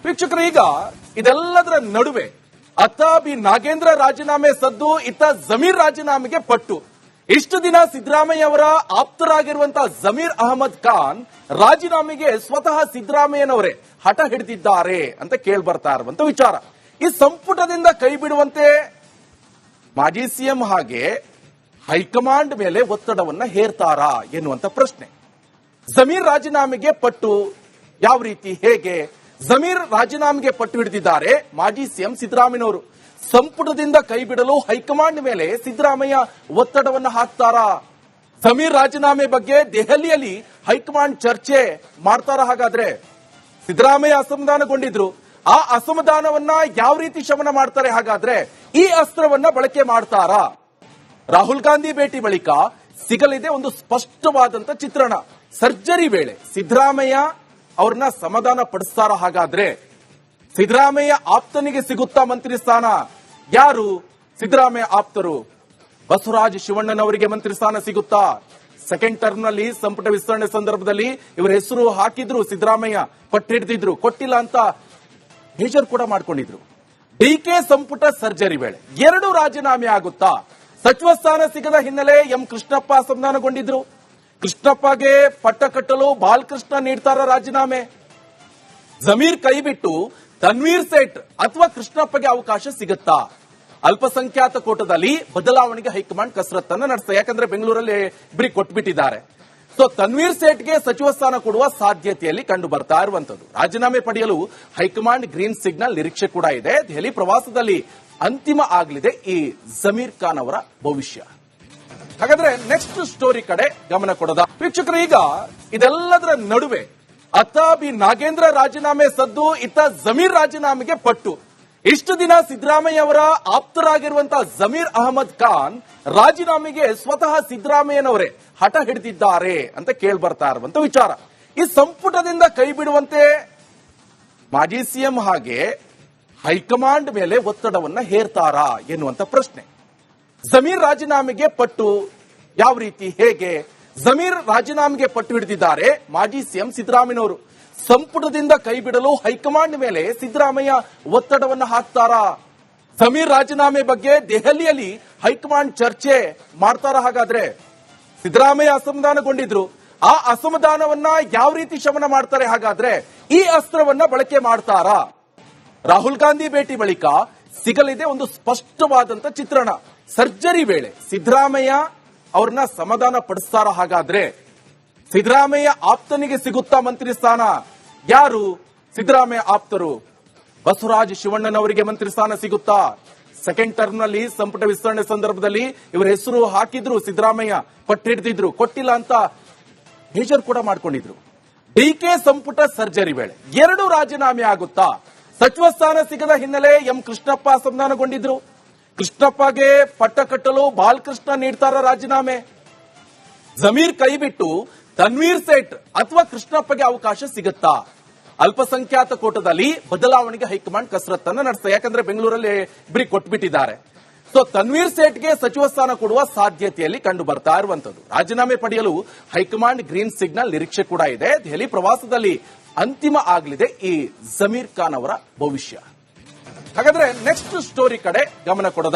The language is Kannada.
ವೀಕ್ಷಕರು, ಈಗ ಇದೆಲ್ಲದರ ನಡುವೆ ಅತ್ತ ಬಿ ನಾಗೇಂದ್ರ ರಾಜೀನಾಮೆ ಸದ್ದು, ಇತ್ತ ಜಮೀರ್ ರಾಜೀನಾಮೆಗೆ ಪಟ್ಟು. ಇಷ್ಟು ದಿನ ಸಿದ್ದರಾಮಯ್ಯ ಅವರ ಆಪ್ತರಾಗಿರುವಂತಹ ಜಮೀರ್ ಅಹಮದ್ ಖಾನ್ ರಾಜೀನಾಮೆಗೆ ಸ್ವತಃ ಸಿದ್ದರಾಮಯ್ಯನವರೇ ಹಠ ಹಿಡಿದಿದ್ದಾರೆ ಅಂತ ಕೇಳ್ಬರ್ತಾ ಇರುವಂತ ವಿಚಾರ. ಈ ಸಂಪುಟದಿಂದ ಕೈ ಬಿಡುವಂತೆ ಮಾಜಿ ಸಿಎಂ ಹಾಗೆ ಹೈಕಮಾಂಡ್ ಮೇಲೆ ಒತ್ತಡವನ್ನ ಹೇರ್ತಾರಾ ಎನ್ನುವಂತ ಪ್ರಶ್ನೆ. ಜಮೀರ್ ರಾಜೀನಾಮೆಗೆ ಪಟ್ಟು ಯಾವ ರೀತಿ, ಹೇಗೆ? ಜಮೀರ್ ರಾಜೀನಾಮೆಗೆ ಪಟ್ಟು ಹಿಡಿದಿದ್ದಾರೆ ಮಾಜಿ ಸಿಎಂ ಸಿದ್ದರಾಮಯ್ಯನವರು. ಸಂಪುಟದಿಂದ ಕೈ ಬಿಡಲು ಹೈಕಮಾಂಡ್ ಮೇಲೆ ಸಿದ್ದರಾಮಯ್ಯ ಒತ್ತಡವನ್ನ ಹಾಕ್ತಾರಾ? ಜಮೀರ್ ರಾಜೀನಾಮೆ ಬಗ್ಗೆ ದೆಹಲಿಯಲ್ಲಿ ಹೈಕಮಾಂಡ್ ಚರ್ಚೆ ಮಾಡ್ತಾರ? ಹಾಗಾದ್ರೆ ಸಿದ್ದರಾಮಯ್ಯ ಅಸಮಾಧಾನಗೊಂಡಿದ್ರು, ಆ ಅಸಮಾಧಾನವನ್ನ ಯಾವ ರೀತಿ ಶಮನ ಮಾಡ್ತಾರೆ? ಹಾಗಾದ್ರೆ ಈ ಅಸ್ತ್ರವನ್ನ ಬಳಕೆ ಮಾಡ್ತಾರಾ? ರಾಹುಲ್ ಗಾಂಧಿ ಭೇಟಿ ಬಳಿಕ ಸಿಗಲಿದೆ ಒಂದು ಸ್ಪಷ್ಟವಾದಂತ ಚಿತ್ರಣ. ಸರ್ಜರಿ ವೇಳೆ ಸಿದ್ದರಾಮಯ್ಯ ಅವ್ರನ್ನ ಸಮಾಧಾನ ಪಡಿಸ್ತಾರ? ಹಾಗಾದ್ರೆ ಸಿದ್ದರಾಮಯ್ಯ ಆಪ್ತನಿಗೆ ಸಿಗುತ್ತಾ ಮಂತ್ರಿ ಸ್ಥಾನ? ಯಾರು ಸಿದ್ದರಾಮಯ್ಯ ಆಪ್ತರು? ಬಸವರಾಜ ಶಿವಣ್ಣನವರಿಗೆ ಮಂತ್ರಿ ಸ್ಥಾನ ಸಿಗುತ್ತಾ? ಸೆಕೆಂಡ್ ಟರ್ಮ್ ನಲ್ಲಿ ಸಂಪುಟ ವಿಸ್ತರಣೆ ಸಂದರ್ಭದಲ್ಲಿ ಇವರ ಹೆಸರು ಹಾಕಿದ್ರು, ಸಿದ್ದರಾಮಯ್ಯ ಪಟ್ಟು ಹಿಡಿದಿದ್ರು, ಕೊಟ್ಟಿಲ್ಲ ಅಂತ ಬೇಜಾರು ಕೂಡ ಮಾಡ್ಕೊಂಡಿದ್ರು. ಡಿಕೆ ಸಂಪುಟ ಸರ್ಜರಿ ವೇಳೆ 2 ರಾಜೀನಾಮೆ ಆಗುತ್ತಾ? ಸಚಿವ ಸ್ಥಾನ ಸಿಗದ ಹಿನ್ನೆಲೆ ಎಂ ಕೃಷ್ಣಪ್ಪ ಅಸಮಾಧಾನಗೊಂಡಿದ್ರು. ಕೃಷ್ಣಪ್ಪಗೆ ಪಟ್ಟ ಕಟ್ಟಲು ಬಾಲಕೃಷ್ಣ ನೀಡ್ತಾರ ರಾಜೀನಾಮೆ? ಜಮೀರ್ ಕೈ ಬಿಟ್ಟು ತನ್ವೀರ್ ಸೇಠ್ ಅಥವಾ ಕೃಷ್ಣಪ್ಪಗೆ ಅವಕಾಶ ಸಿಗುತ್ತಾ? ಅಲ್ಪಸಂಖ್ಯಾತ ಕೋಟದಲ್ಲಿ ಬದಲಾವಣೆಗೆ ಹೈಕಮಾಂಡ್ ಕಸರತ್ತನ್ನು ನಡೆಸ್ತಾರೆ. ಯಾಕಂದ್ರೆ ಬೆಂಗಳೂರಲ್ಲಿ ಇಬ್ಬರಿಗೆ ಕೊಟ್ಬಿಟ್ಟಿದ್ದಾರೆ. ಸೊ ತನ್ವೀರ್ ಸೇಠ್ಗೆ ಸಚಿವ ಸ್ಥಾನ ಕೊಡುವ ಸಾಧ್ಯತೆಯಲ್ಲಿ ಕಂಡು ಬರ್ತಾ ಇರುವಂತದ್ದು. ರಾಜೀನಾಮೆ ಪಡೆಯಲು ಹೈಕಮಾಂಡ್ ಗ್ರೀನ್ ಸಿಗ್ನಲ್ ನಿರೀಕ್ಷೆ ಕೂಡ ಇದೆ. ದೆಹಲಿ ಪ್ರವಾಸದಲ್ಲಿ ಅಂತಿಮ ಆಗಲಿದೆ ಈ ಜಮೀರ್ ಖಾನ್ ಅವರ ಭವಿಷ್ಯ. ಹಾಗಾದ್ರೆ ನೆಕ್ಸ್ಟ್ ಸ್ಟೋರಿ ಕಡೆ ಗಮನ ಕೊಡೋದ. ವೀಕ್ಷಕರು, ಈಗ ಇದೆಲ್ಲದರ ನಡುವೆ ಅತ್ತ ಬಿ ನಾಗೇಂದ್ರ ರಾಜೀನಾಮೆ ಸದ್ದು, ಇತ್ತ ಜಮೀರ್ ರಾಜೀನಾಮೆಗೆ ಪಟ್ಟು. ಇಷ್ಟು ದಿನ ಸಿದ್ದರಾಮಯ್ಯ ಅವರ ಆಪ್ತರಾಗಿರುವಂತಹ ಜಮೀರ್ ಅಹಮದ್ ಖಾನ್ ರಾಜೀನಾಮೆಗೆ ಸ್ವತಃ ಸಿದ್ದರಾಮಯ್ಯನವರೇ ಹಠ ಹಿಡಿದಿದ್ದಾರೆ ಅಂತ ಕೇಳ್ಬರ್ತಾ ಇರುವಂತ ವಿಚಾರ. ಈ ಸಂಪುಟದಿಂದ ಕೈ ಬಿಡುವಂತೆ ಮಾಜಿ ಸಿಎಂ ಹಾಗೆ ಹೈಕಮಾಂಡ್ ಮೇಲೆ ಒತ್ತಡವನ್ನ ಹೇರ್ತಾರಾ ಎನ್ನುವಂತ ಪ್ರಶ್ನೆ. ಜಮೀರ್ ರಾಜೀನಾಮೆಗೆ ಪಟ್ಟು ಯಾವ ರೀತಿ, ಹೇಗೆ? ಜಮೀರ್ ರಾಜೀನಾಮೆಗೆ ಪಟ್ಟು ಹಿಡಿದಿದ್ದಾರೆ ಮಾಜಿ ಸಿಎಂ ಸಿದ್ದರಾಮಯ್ಯನವರು. ಸಂಪುಟದಿಂದ ಕೈ ಬಿಡಲು ಹೈಕಮಾಂಡ್ ಮೇಲೆ ಸಿದ್ದರಾಮಯ್ಯ ಒತ್ತಡವನ್ನ ಹಾಕ್ತಾರಾ? ಜಮೀರ್ ರಾಜೀನಾಮೆ ಬಗ್ಗೆ ದೆಹಲಿಯಲ್ಲಿ ಹೈಕಮಾಂಡ್ ಚರ್ಚೆ ಮಾಡ್ತಾರ? ಹಾಗಾದ್ರೆ ಸಿದ್ದರಾಮಯ್ಯ ಅಸಮಾಧಾನಗೊಂಡಿದ್ರು, ಆ ಅಸಮಾಧಾನವನ್ನ ಯಾವ ರೀತಿ ಶಮನ ಮಾಡ್ತಾರೆ? ಹಾಗಾದ್ರೆ ಈ ಅಸ್ತ್ರವನ್ನ ಬಳಕೆ ಮಾಡ್ತಾರಾ? ರಾಹುಲ್ ಗಾಂಧಿ ಭೇಟಿ ಬಳಿಕ ಸಿಗಲಿದೆ ಒಂದು ಸ್ಪಷ್ಟವಾದಂತ ಚಿತ್ರಣ. ಸರ್ಜರಿ ವೇಳೆ ಸಿದ್ದರಾಮಯ್ಯ ಅವ್ರನ್ನ ಸಮಾಧಾನ ಪಡಿಸ್ತಾರ? ಹಾಗಾದ್ರೆ ಸಿದ್ದರಾಮಯ್ಯ ಆಪ್ತನಿಗೆ ಸಿಗುತ್ತಾ ಮಂತ್ರಿ ಸ್ಥಾನ? ಯಾರು ಸಿದ್ದರಾಮಯ್ಯ ಆಪ್ತರು? ಬಸವರಾಜ ಶಿವಣ್ಣನವರಿಗೆ ಮಂತ್ರಿ ಸ್ಥಾನ ಸಿಗುತ್ತಾ? ಸೆಕೆಂಡ್ ಟರ್ಮ್ ನಲ್ಲಿ ಸಂಪುಟ ವಿಸ್ತರಣೆ ಸಂದರ್ಭದಲ್ಲಿ ಇವರ ಹೆಸರು ಹಾಕಿದ್ರು, ಸಿದ್ದರಾಮಯ್ಯ ಪಟ್ಟು ಹಿಡಿದಿದ್ರು, ಕೊಟ್ಟಿಲ್ಲ ಅಂತ ಬೇಜಾರು ಕೂಡ ಮಾಡ್ಕೊಂಡಿದ್ರು. ಡಿಕೆ ಸಂಪುಟ ಸರ್ಜರಿ ವೇಳೆ 2 ರಾಜೀನಾಮೆ ಆಗುತ್ತಾ? ಸಚಿವ ಸ್ಥಾನ ಸಿಗದ ಹಿನ್ನೆಲೆ ಎಂ ಕೃಷ್ಣಪ್ಪ ಅಸಮಾಧಾನಗೊಂಡಿದ್ರು. ಕೃಷ್ಣಪ್ಪಗೆ ಪಟ್ಟ ಕಟ್ಟಲು ಬಾಲಕೃಷ್ಣ ನೀಡ್ತಾರ ರಾಜೀನಾಮೆ? ಜಮೀರ್ ಕೈ ಬಿಟ್ಟು ತನ್ವೀರ್ ಸೇಠ್ ಅಥವಾ ಕೃಷ್ಣಪ್ಪಗೆ ಅವಕಾಶ ಸಿಗುತ್ತಾ? ಅಲ್ಪಸಂಖ್ಯಾತ ಕೋಟದಲ್ಲಿ ಬದಲಾವಣೆಗೆ ಹೈಕಮಾಂಡ್ ಕಸರತ್ತನ್ನು ನಡೆಸ್ತಾರೆ. ಯಾಕಂದ್ರೆ ಬೆಂಗಳೂರಲ್ಲಿ ಇಬ್ಬರಿಗೆ ಕೊಟ್ಬಿಟ್ಟಿದ್ದಾರೆ. ಸೊ ತನ್ವೀರ್ ಸೇಠ್ಗೆ ಸಚಿವ ಸ್ಥಾನ ಕೊಡುವ ಸಾಧ್ಯತೆಯಲ್ಲಿ ಕಂಡು ಬರ್ತಾ ಇರುವಂತದ್ದು. ರಾಜೀನಾಮೆ ಪಡೆಯಲು ಹೈಕಮಾಂಡ್ ಗ್ರೀನ್ ಸಿಗ್ನಲ್ ನಿರೀಕ್ಷೆ ಕೂಡ ಇದೆ. ದೆಹಲಿ ಪ್ರವಾಸದಲ್ಲಿ ಅಂತಿಮ ಆಗಲಿದೆ ಈ ಜಮೀರ್ ಖಾನ್ ಅವರ ಭವಿಷ್ಯ. ಹಾಗಾದ್ರೆ ನೆಕ್ಸ್ಟ್ ಸ್ಟೋರಿ ಕಡೆ ಗಮನ ಕೊಡೋದ.